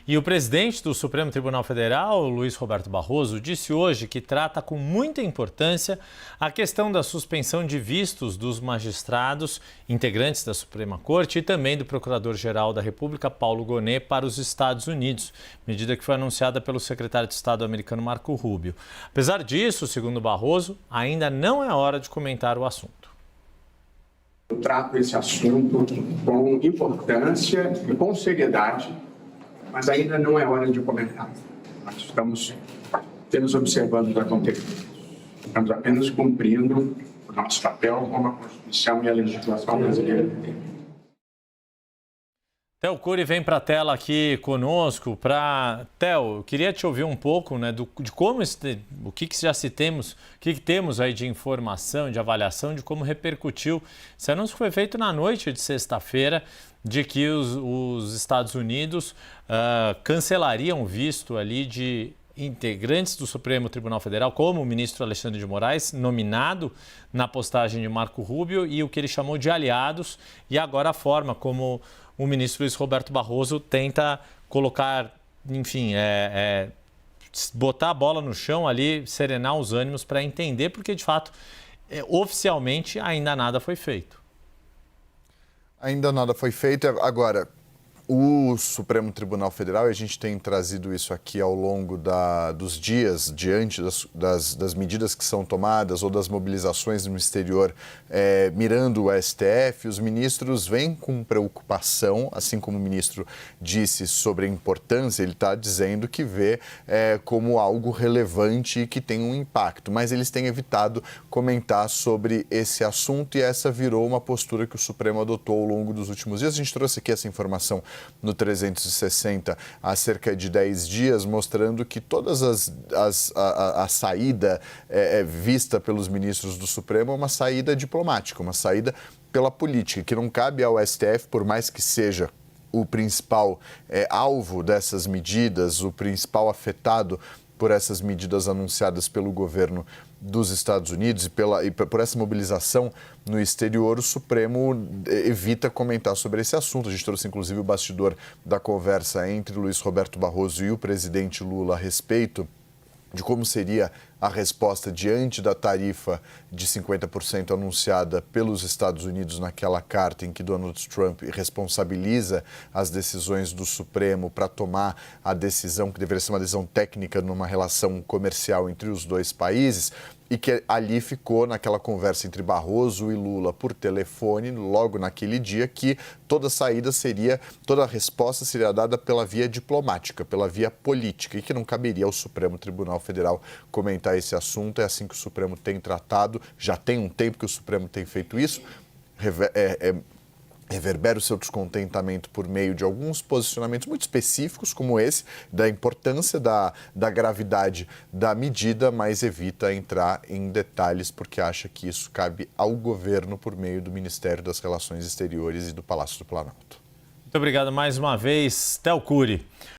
E o presidente do Supremo Tribunal Federal, Luiz Roberto Barroso, disse hoje que trata com muita importância a questão da suspensão de vistos dos magistrados integrantes da Suprema Corte e também do Procurador-Geral da República, Paulo Gonet, para os Estados Unidos, medida que foi anunciada pelo secretário de Estado americano Marco Rubio. Apesar disso, segundo Barroso, ainda não é hora de comentar o assunto. Eu trato esse assunto com importância e com seriedade, mas ainda não é hora de comentar. Nós estamos apenas observando o que acontece. Estamos apenas cumprindo o nosso papel como a Constituição e a legislação brasileira. Theo Cury vem para a tela aqui conosco. Theo, eu queria te ouvir um pouco, né, de como o que temos aí de informação, de avaliação, de como repercutiu. Esse anúncio foi feito na noite de sexta-feira de que os Estados Unidos cancelariam o visto ali de integrantes do Supremo Tribunal Federal, como o ministro Alexandre de Moraes, nominado na postagem de Marco Rubio, e o que ele chamou de aliados, e agora a forma como o ministro Luiz Roberto Barroso tenta colocar, enfim, botar a bola no chão ali, serenar os ânimos para entender, porque de fato, oficialmente, ainda nada foi feito. Ainda nada foi feito. Agora, o Supremo Tribunal Federal, e a gente tem trazido isso aqui ao longo dos dias, diante das medidas que são tomadas ou das mobilizações no exterior, mirando o STF, os ministros vêm com preocupação, assim como o ministro disse sobre a importância, ele está dizendo que vê como algo relevante e que tem um impacto, mas eles têm evitado comentar sobre esse assunto e essa virou uma postura que o Supremo adotou ao longo dos últimos dias. A gente trouxe aqui essa informação no 360 há cerca de 10 dias, mostrando que todas a saída vista pelos ministros do Supremo é uma saída diplomática, uma saída pela política, que não cabe ao STF, por mais que seja o principal alvo dessas medidas, o principal afetado por essas medidas anunciadas pelo governo dos Estados Unidos e por essa mobilização no exterior, o Supremo evita comentar sobre esse assunto. A gente trouxe, inclusive, o bastidor da conversa entre Luiz Roberto Barroso e o presidente Lula a respeito de como seria a resposta diante da tarifa de 50% anunciada pelos Estados Unidos naquela carta em que Donald Trump responsabiliza as decisões do Supremo para tomar a decisão, que deveria ser uma decisão técnica numa relação comercial entre os dois países, e que ali ficou naquela conversa entre Barroso e Lula por telefone, logo naquele dia, que toda a resposta seria dada pela via diplomática, pela via política, e que não caberia ao Supremo Tribunal Federal comentar esse assunto. É assim que o Supremo tem tratado, já tem um tempo que o Supremo tem feito isso, reverbera o seu descontentamento por meio de alguns posicionamentos muito específicos, como esse, da importância, da gravidade da medida, mas evita entrar em detalhes porque acha que isso cabe ao governo por meio do Ministério das Relações Exteriores e do Palácio do Planalto. Muito obrigado mais uma vez, Theo Cury.